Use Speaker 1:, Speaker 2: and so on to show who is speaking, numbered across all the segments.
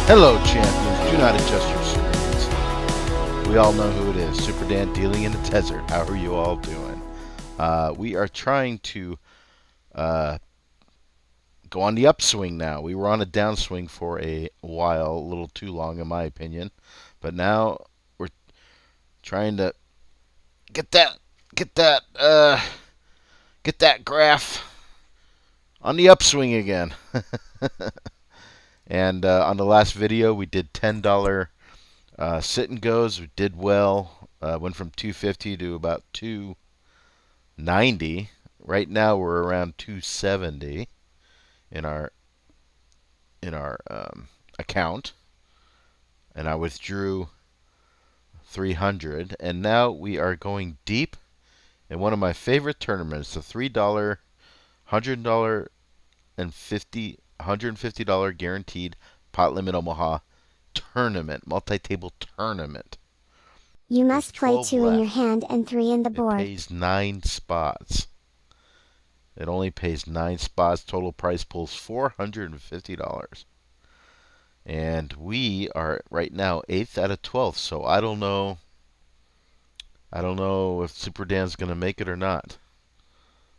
Speaker 1: Hello, champions. Do not adjust your screens. We all know who it is. Superdan dealing in the desert. How are you all doing? We are trying to go on the upswing now. We were on a downswing for a while, a little too long in my opinion. But now we're trying to get that get that get that graph on the upswing again. And on the last video we did $10 sit and goes. We did well. Went from 250 to about 290. Right now we're around 270 in our account, and I withdrew 300. And now we are going deep in one of my favorite tournaments, the $3, $100, and $150 guaranteed Pot-Limit Omaha tournament, multi-table tournament.
Speaker 2: You
Speaker 1: There's
Speaker 2: must play
Speaker 1: 12
Speaker 2: 2 in your
Speaker 1: left.
Speaker 2: hand and 3 in the
Speaker 1: It
Speaker 2: board.
Speaker 1: pays 9 spots. It only pays 9 spots. Total price pool's $450. And we are right now 8th out of 12th. So I don't know. I don't know if Superdan's going to make it or not.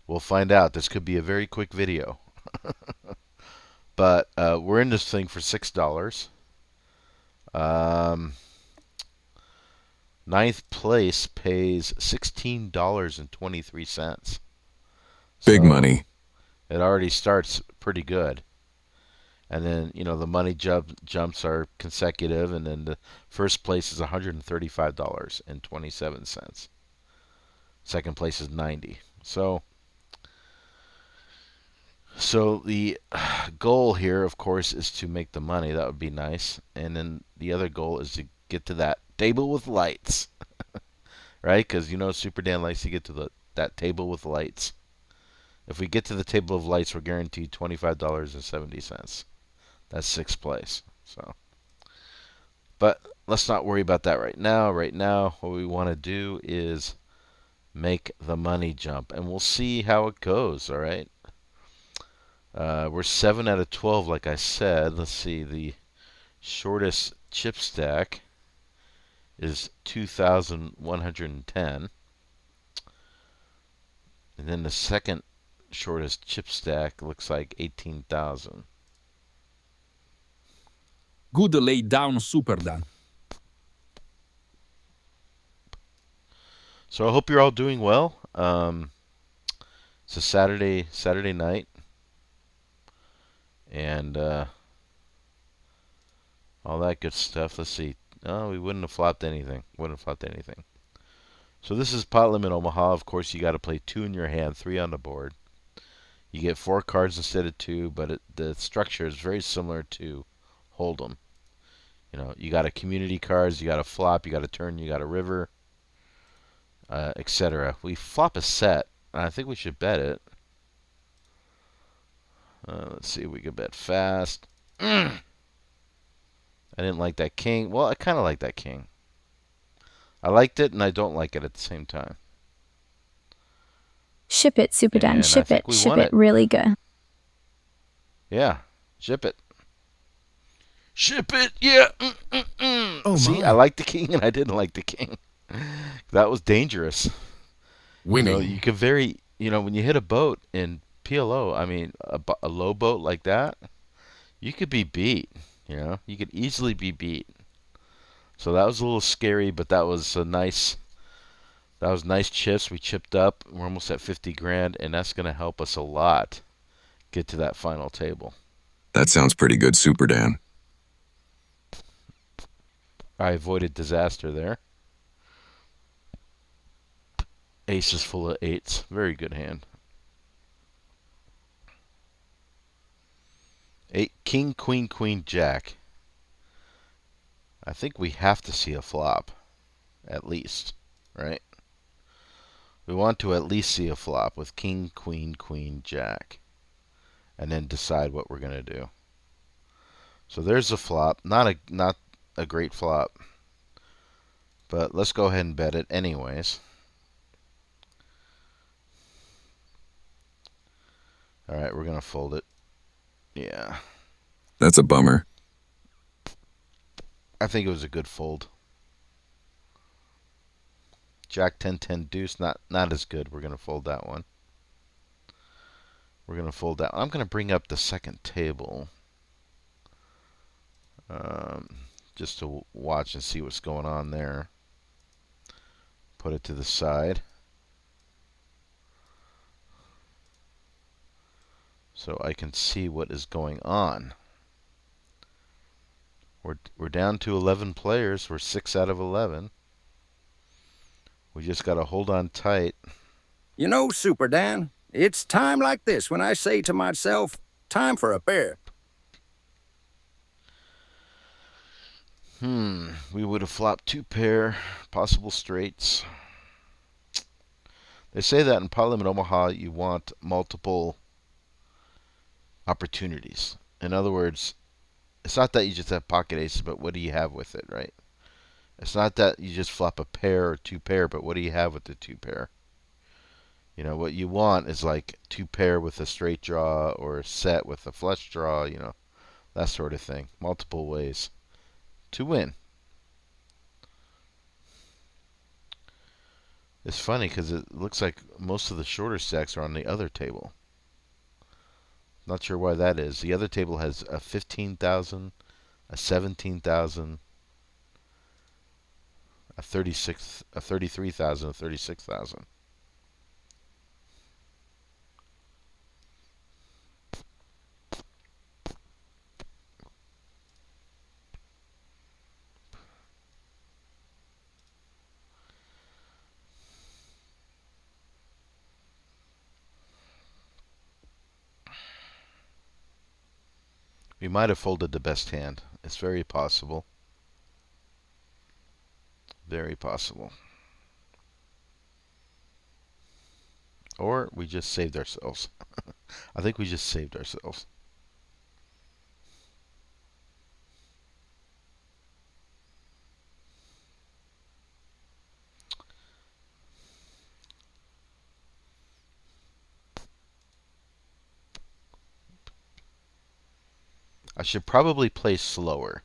Speaker 1: We'll find out. This could be a very quick video. But we're in this thing for $6. Ninth place pays $16.23.
Speaker 3: Big
Speaker 1: So
Speaker 3: money.
Speaker 1: it already starts pretty good. And then, the money jumps are consecutive, and then the first place is $135.27. Second place is 90. So the goal here, of course, is to make the money. That would be nice. And then the other goal is to get to that table with lights, right? Because Superdan likes to get to that table with lights. If we get to the table of lights, we're guaranteed $25.70. That's sixth place. But let's not worry about that right now. Right now, what we want to do is make the money jump, and we'll see how it goes. All right. We're 7 out of 12, like I said. Let's see. The shortest chip stack is 2,110, and then the second shortest chip stack looks like 18,000.
Speaker 4: Good lay down, Superdan.
Speaker 1: So I hope you're all doing well. It's a Saturday night, and all that good stuff. Let's see. Oh, we wouldn't have flopped anything. So this is Pot-Limit Omaha. Of course, you got to play 2 in your hand, 3 on the board. You get 4 cards instead of 2, but the structure is very similar to Hold'em. You got a community cards, you got a flop, you got a turn, you got a river, etc. We flop a set, and I think we should bet it. Let's see if we can bet fast. I didn't like that king. Well, I kind of like that king. I liked it, and I don't like it at the same time.
Speaker 5: Ship it, Superdan.
Speaker 1: And
Speaker 5: Ship it. Ship it really good.
Speaker 1: Yeah, ship it. Ship it, yeah.
Speaker 3: Oh,
Speaker 1: See,
Speaker 3: my.
Speaker 1: I liked the king, and I didn't like the king. That was dangerous.
Speaker 3: Winning.
Speaker 1: You could when you hit a boat in PLO, I mean, a low boat like that, you could be beat. You could easily be beat. So that was a little scary, but that was nice chips. We chipped up. We're almost at 50 grand, and that's going to help us a lot get to that final table.
Speaker 3: That sounds pretty good, Superdan.
Speaker 1: I avoided disaster there. Ace is full of 8s. Very good hand. 8, king, queen, queen, jack. I think we have to see a flop, at least, right? We want to at least see a flop with king, queen, queen, jack, and then decide what we're going to do. So there's a flop. Not a great flop, but let's go ahead and bet it anyways. All right, we're going to fold it. Yeah.
Speaker 3: That's a bummer.
Speaker 1: I think it was a good fold. Jack 10-10 deuce, not as good. We're gonna fold that one. We're gonna fold that. I'm gonna bring up the second table, just to watch and see what's going on there. Put it to the side. So I can see what is going on. We're down to 11 players. We're 6 out of 11. We just got to hold on tight.
Speaker 2: You know, Superdan, it's time like this when I say to myself, time for a pair.
Speaker 1: We would have flopped 2 pair, possible straights. They say that in Pot-Limit Omaha you want multiple opportunities. In other words, it's not that you just have pocket aces, but what do you have with it, right? It's not that you just flop a pair or 2 pair, but what do you have with the 2 pair? You know, what you want is like 2 pair with a straight draw or a set with a flush draw, you know, that sort of thing. Multiple ways to win. It's funny because it looks like most of the shorter stacks are on the other table. Not sure why that is. The other table has a 15,000, a 17,000, a 33,000, a 36,000. We might have folded the best hand. It's very possible. Very possible. Or we just saved ourselves. I think we just saved ourselves. I should probably play slower.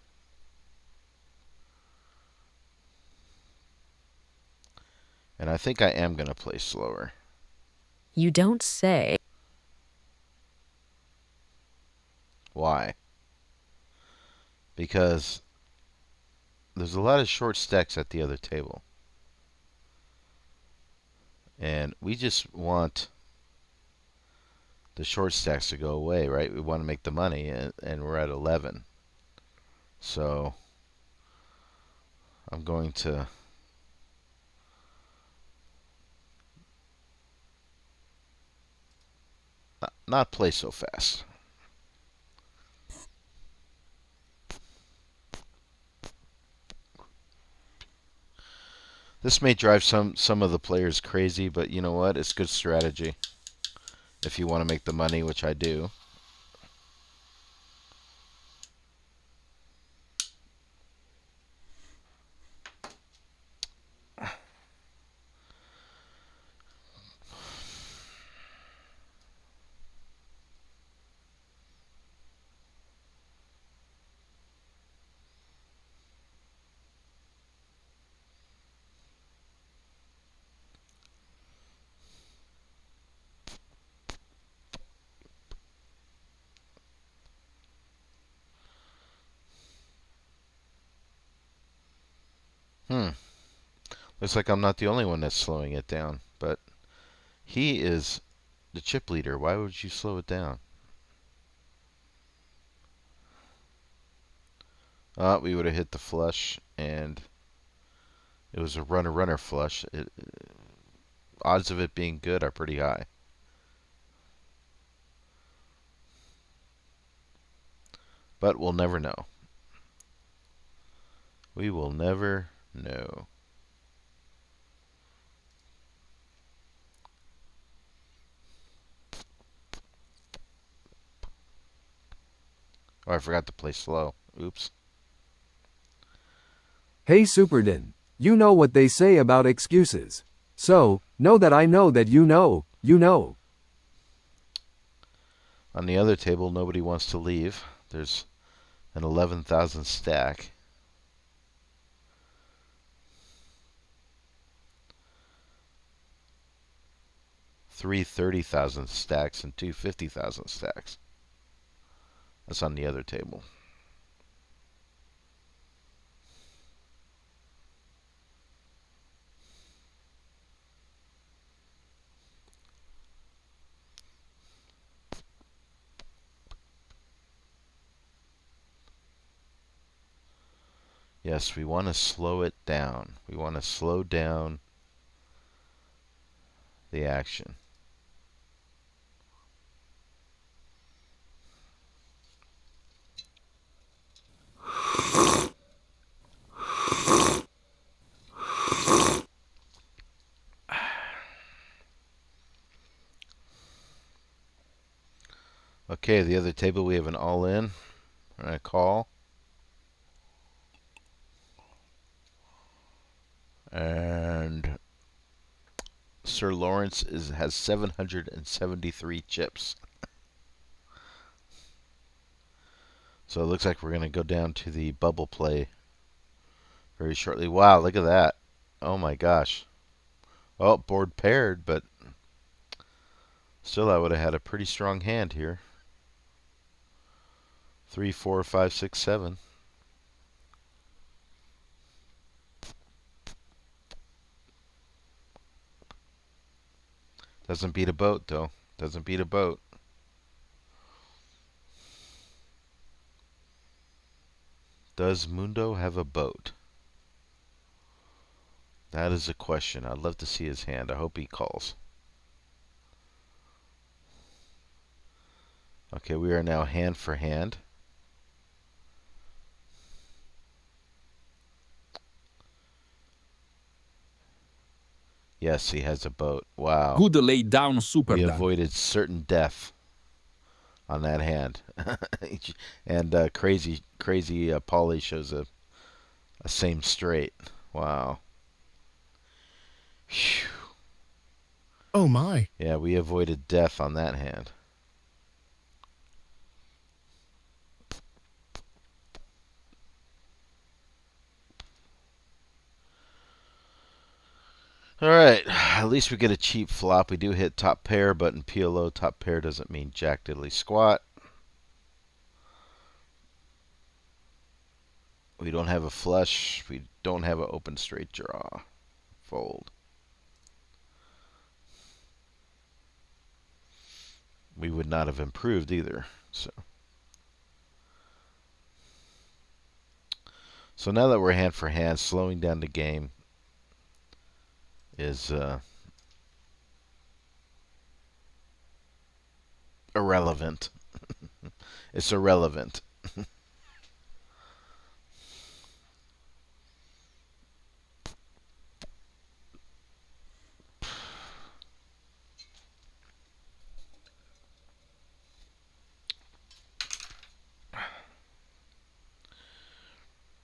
Speaker 1: And I think I am going to play slower.
Speaker 6: You don't say.
Speaker 1: Why? Because there's a lot of short stacks at the other table. And we just want the short stacks to go away, right? We want to make the money, and we're at 11. So I'm going to not play so fast. This may drive some of the players crazy, but you know what? It's good strategy if you want to make the money, which I do. Looks like I'm not the only one that's slowing it down, but he is the chip leader. Why would you slow it down? We would have hit the flush, and it was a runner flush. Odds of it being good are pretty high. But we'll never know. We will never know. Oh, I forgot to play slow. Oops.
Speaker 7: Hey Superdan, you know what they say about excuses. So, know that I know that you know, you know.
Speaker 1: On the other table, nobody wants to leave. There's an 11,000 stack. 3 30,000 stacks and 2 50,000 stacks. That's on the other table. Yes, we want to slow it down. We want to slow down the action. Okay, the other table we have an all-in and a call. And Sir Lawrence has 773 chips. So it looks like we're going to go down to the bubble play very shortly. Wow, look at that. Oh my gosh. Oh, board paired, but still I would have had a pretty strong hand here. 3, 4, 5, 6, 7. Doesn't beat a boat, though. Doesn't beat a boat. Does Mundo have a boat? That is a question. I'd love to see his hand. I hope he calls. Okay, we are now hand for hand. Yes, he has a boat. Wow.
Speaker 4: Good lay down
Speaker 1: We
Speaker 4: Superdan.
Speaker 1: avoided certain death on that hand. And crazy Polly shows a same straight. Wow. Phew.
Speaker 3: Oh my.
Speaker 1: Yeah, we avoided death on that hand. Alright, at least we get a cheap flop. We do hit top pair, but in PLO, top pair doesn't mean jack diddly squat. We don't have a flush. We don't have an open straight draw. Fold. We would not have improved either. So now that we're hand for hand, slowing down the game is irrelevant. It's irrelevant.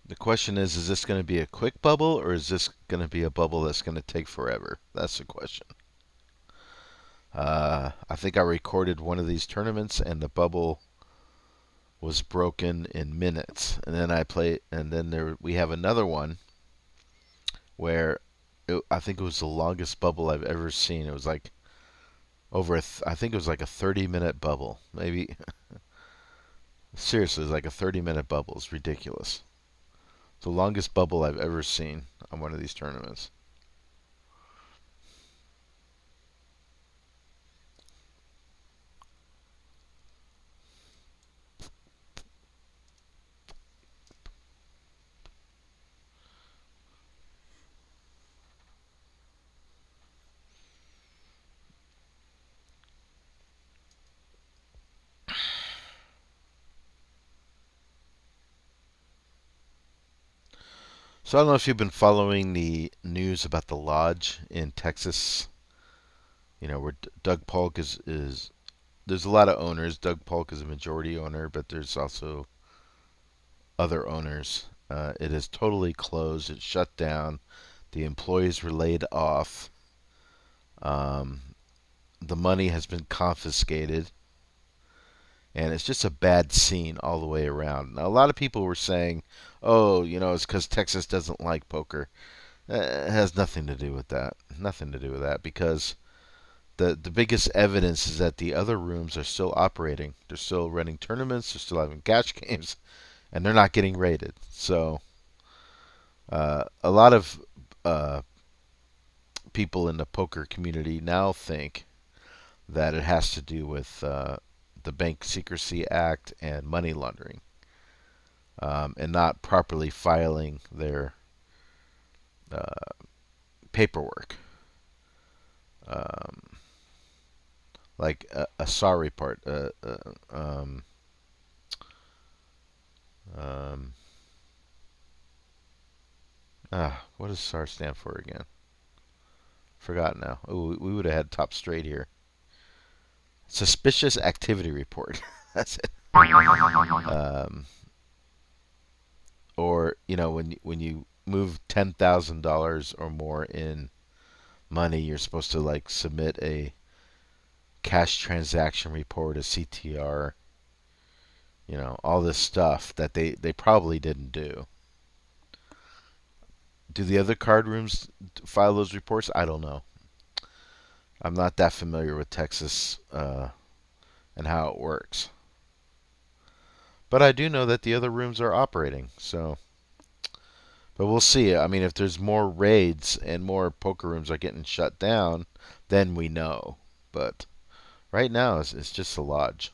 Speaker 1: The question is this going to be a quick bubble, or is this going to be a bubble that's going to take forever? That's the question. I think I recorded one of these tournaments, and the bubble was broken in minutes. And then we have another one where I think it was the longest bubble I've ever seen. It was like I think it was like a 30-minute bubble, maybe. Seriously, it was like a 30-minute bubble. It's ridiculous. The longest bubble I've ever seen on one of these tournaments. So I don't know if you've been following the news about the lodge in Texas. You know, where Doug Polk is there's a lot of owners. Doug Polk is a majority owner, but there's also other owners. It is totally closed. It's shut down. The employees were laid off. The money has been confiscated. And it's just a bad scene all the way around. Now, a lot of people were saying, oh, you know, it's because Texas doesn't like poker. It has nothing to do with that. Nothing to do with that, because the biggest evidence is that the other rooms are still operating. They're still running tournaments. They're still having cash games, and they're not getting raided. So a lot of people in the poker community now think that it has to do with the Bank Secrecy Act and money laundering, and not properly filing their paperwork. Um, like a SAR report. Um, what does SAR stand for again? Forgot now. Oh, we would have had top straight here. Suspicious activity report. That's it. Or when you move $10,000 or more in money, you're supposed to like submit a cash transaction report, a CTR. All this stuff that they probably didn't do. Do the other card rooms file those reports? I don't know. I'm not that familiar with Texas and how it works. But I do know that the other rooms are operating. But we'll see. I mean, if there's more raids and more poker rooms are getting shut down, then we know. But right now, it's just a lodge.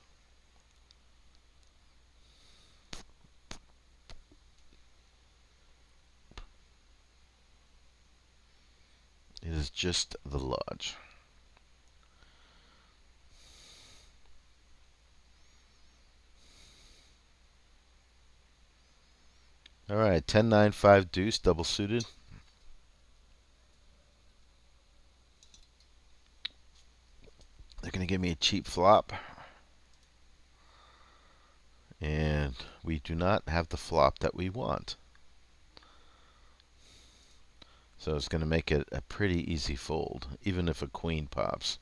Speaker 1: It is just the lodge. All right, 10-9-5 deuce, double suited. They're going to give me a cheap flop. And we do not have the flop that we want. So it's going to make it a pretty easy fold, even if a queen pops.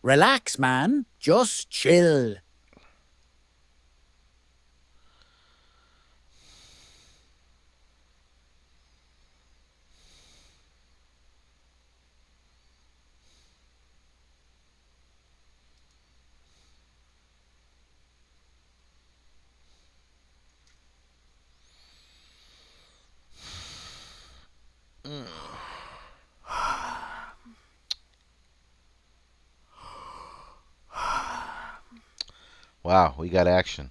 Speaker 8: Relax, man. Just chill.
Speaker 1: Wow, we got action.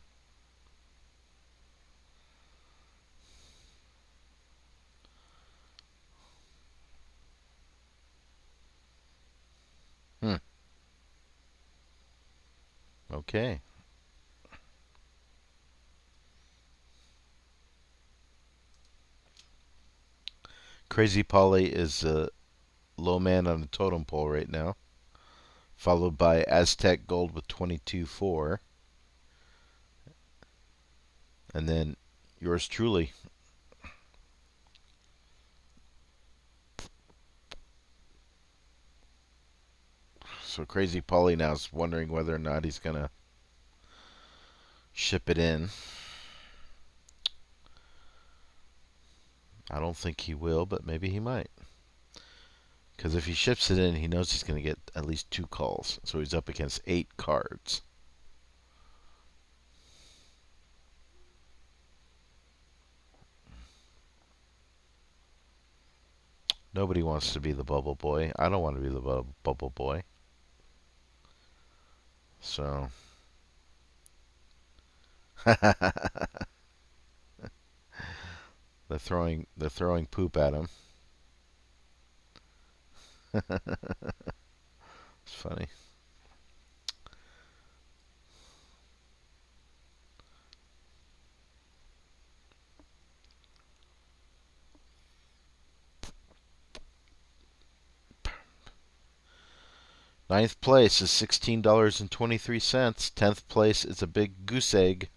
Speaker 1: Okay. Crazy Polly is a low man on the totem pole right now, followed by Aztec Gold with 22-4, and then yours truly. So Crazy Polly now is wondering whether or not he's gonna ship it in. I don't think he will, but maybe he might. Because if he ships it in, he knows he's going to get at least 2 calls. So he's up against 8 cards. Nobody wants to be the bubble boy. I don't want to be the bubble boy. So. they're throwing poop at him. It's funny. Ninth place is $16.23. 10th place is a big goose egg.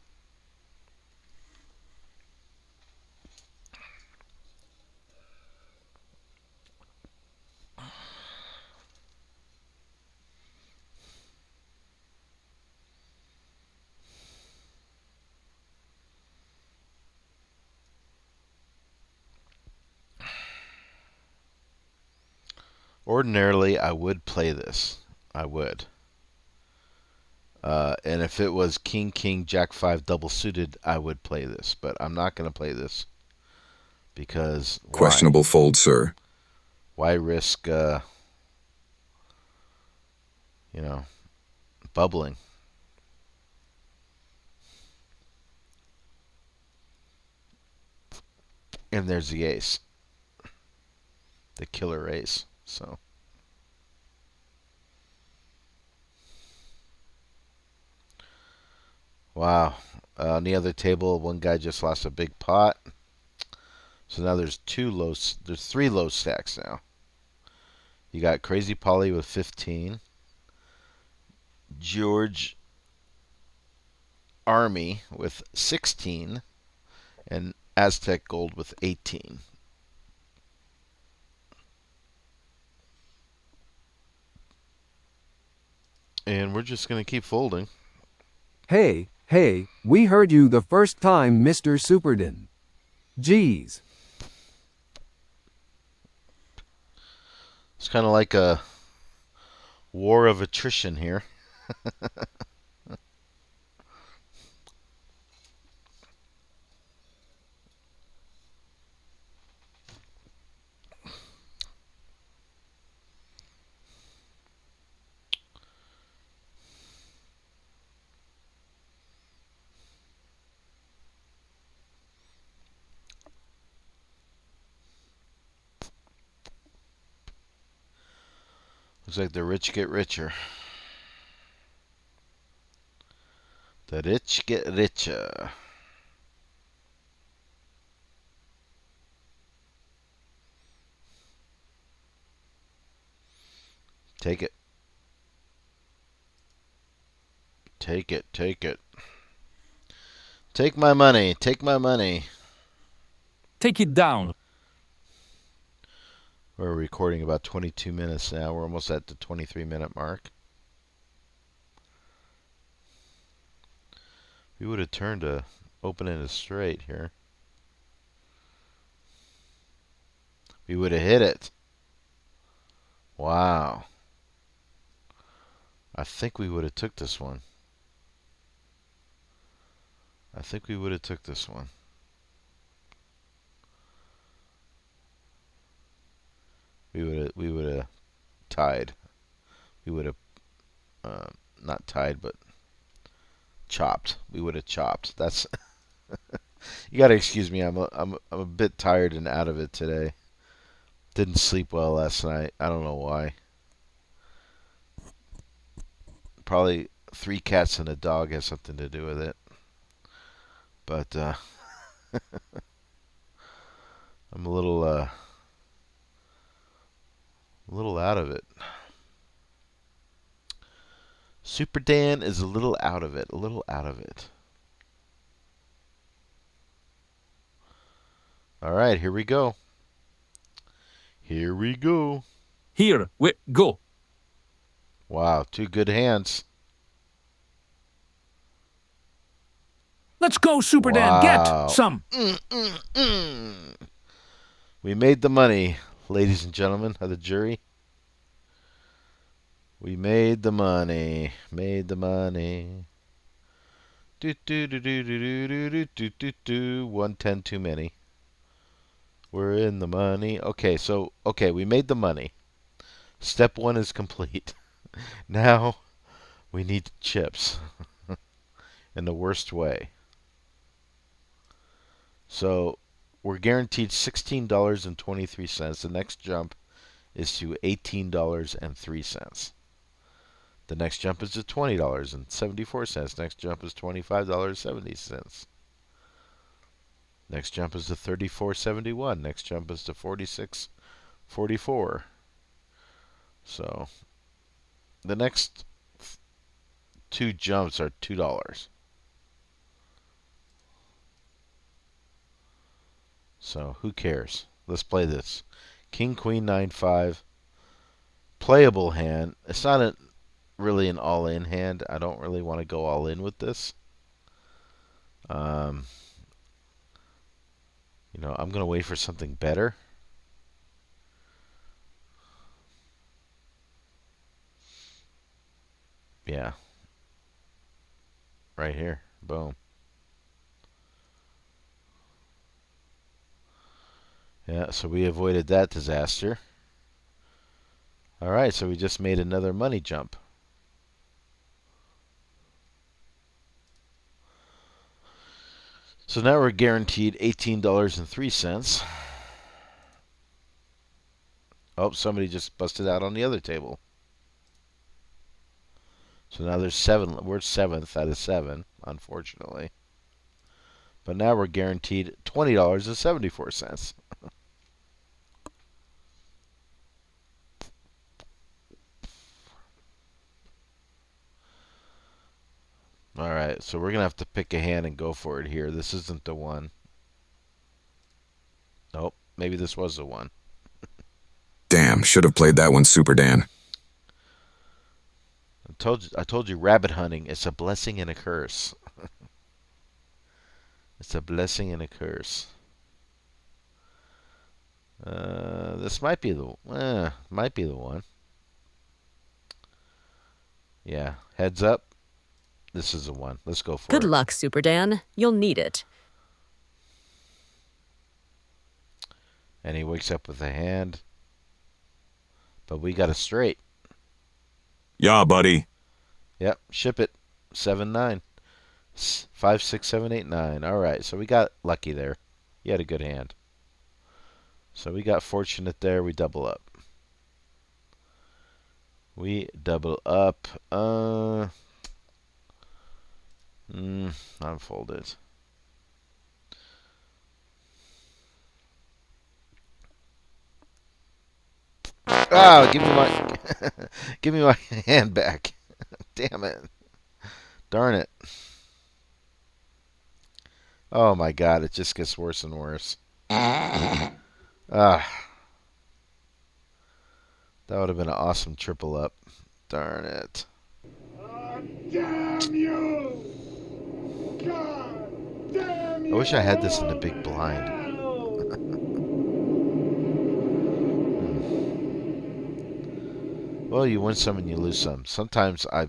Speaker 1: Ordinarily, I would play this. I would. And if it was King, King, Jack 5 double suited, I would play this. But I'm not going to play this. Because why?
Speaker 9: Questionable fold, sir.
Speaker 1: Why risk, bubbling? And there's the ace. The killer ace. So. Wow. On the other table, one guy just lost a big pot. So now there's three low stacks now. You got Crazy Polly with 15. George Army with 16. And Aztec Gold with 18. And we're just going to keep folding.
Speaker 7: Hey, we heard you the first time, Mr. Superdan. Geez.
Speaker 1: It's kind of like a war of attrition here. Looks like the rich get richer. The rich get richer. Take it. Take it, take it. Take my money, take my money.
Speaker 4: Take it down.
Speaker 1: We're recording about 22 minutes now. We're almost at the 23-minute mark. We would have turned a open and a straight here. We would have hit it. Wow. I think we would have took this one. I think we would have took this one. We would have tied. We would have not tied, but chopped. We would have chopped. That's you got to excuse me. I'm a bit tired and out of it today. Didn't sleep well last night. I don't know why. Probably 3 cats and a dog has something to do with it. But I'm a little out of it. Superdan is a little out of it. A little out of it. All right, here we go. Here we go.
Speaker 4: Here we go.
Speaker 1: Wow, 2 good hands.
Speaker 8: Let's go, Superdan.
Speaker 1: Wow.
Speaker 8: Get some.
Speaker 1: We made the money, ladies and gentlemen of the jury. We made the money. Made the money. Do do do do do do do do do do. 110 too many. We're in the money. Okay, we made the money. Step 1 is complete. Now we need chips. In the worst way. So we're guaranteed $16.23. The next jump is to $18.03. The next jump is to $20.74. Next jump is $25.70. Next jump is to $34.71. Next jump is to $46.44. So the next 2 jumps are $2. So who cares? Let's play this. King, Queen, 9, 5. Playable hand. It's not really an all-in hand. I don't really want to go all in with this. I'm going to wait for something better. Yeah. Right here. Boom. Yeah, so we avoided that disaster. All right, so we just made another money jump. So now we're guaranteed $18.03. Oh, somebody just busted out on the other table. So now there's 7. We're 7th out of 7, unfortunately. But now we're guaranteed $20.74. All right, so we're going to have to pick a hand and go for it here. This isn't the one. Nope, maybe this was the one.
Speaker 2: Damn, should have played that one, Superdan.
Speaker 1: I told you rabbit hunting is a blessing and a curse. It's a blessing and a curse. This might be the one. Yeah, heads up. This is the one. Let's go for
Speaker 6: Good
Speaker 1: it.
Speaker 6: luck, Superdan. You'll need it.
Speaker 1: And he wakes up with a hand. But we got a straight.
Speaker 2: Yeah, buddy.
Speaker 1: Yep, ship it. 7-9. 5, 6, 7, 8, 9. All right, so we got lucky there. He had a good hand. So we got fortunate there. We double up. We double up. Unfolded. Oh, give me my give me my hand back. Damn it. Darn it. Oh my god, it just gets worse and worse. Ah. That would have been an awesome triple up. Darn it.
Speaker 9: Damn you! God damn you!
Speaker 1: I wish I had this in the big blind. Well, you win some and you lose some. Sometimes I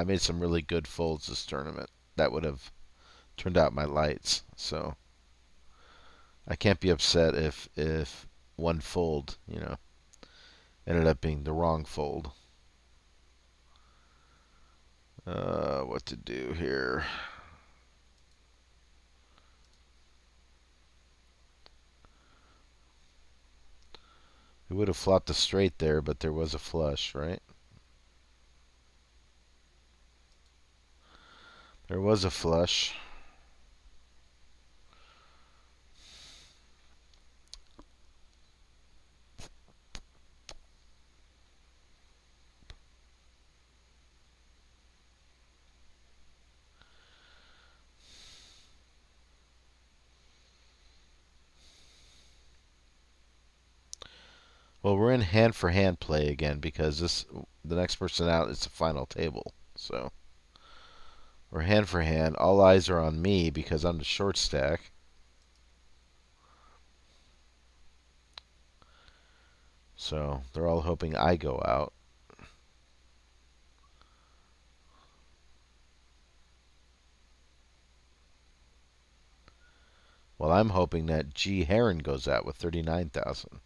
Speaker 1: made some really good folds this tournament that would have turned out my lights. So I can't be upset if one fold, ended up being the wrong fold. What to do here? We would have flopped a straight there, but there was a flush, right? There was a flush. Well, we're in hand-for-hand play again because the next person out is the final table. So we're hand-for-hand. All eyes are on me because I'm the short stack. So they're all hoping I go out. Well, I'm hoping that G. Heron goes out with 39,000.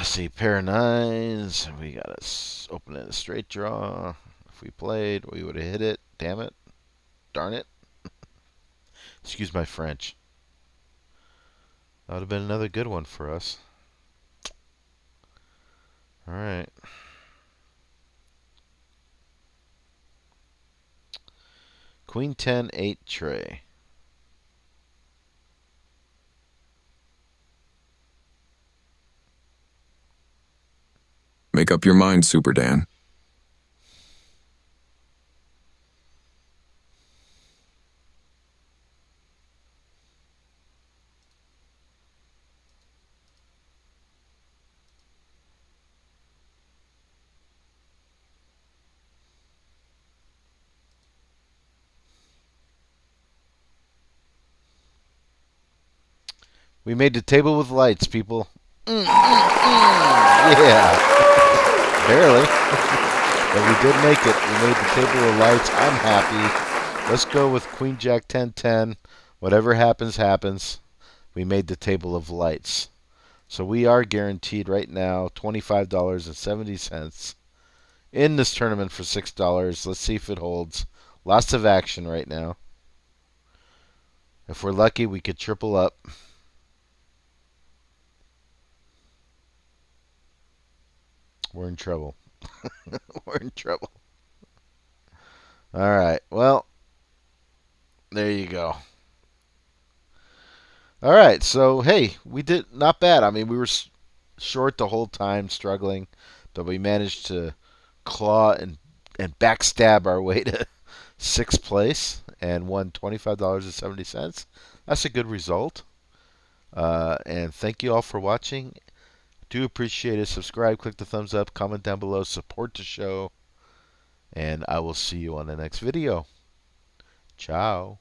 Speaker 1: See, pair of nines. We got to open in a straight draw. If we played, we would have hit it. Damn it. Darn it. Excuse my French. That would have been another good one for us. All right. Queen 10, 8 tray.
Speaker 2: Make up your mind, Superdan.
Speaker 1: We made the table with lights, people. Yeah. Barely. But we did make it. We made the table with lights. I'm happy. Let's go with Queen Jack 10-10. Whatever happens, happens. We made the table of lights. So we are guaranteed right now $25.70 in this tournament for $6. Let's see if it holds. Lots of action right now. If we're lucky, we could triple up. We're in trouble. We're in trouble. All right. Well, there you go. All right. So, hey, we did not bad. I mean, we were short the whole time, struggling, but we managed to claw and backstab our way to 6th place and won $25.70. That's a good result. And thank you all for watching. Do appreciate it. Subscribe, click the thumbs up, comment down below, support the show, and I will see you on the next video. Ciao.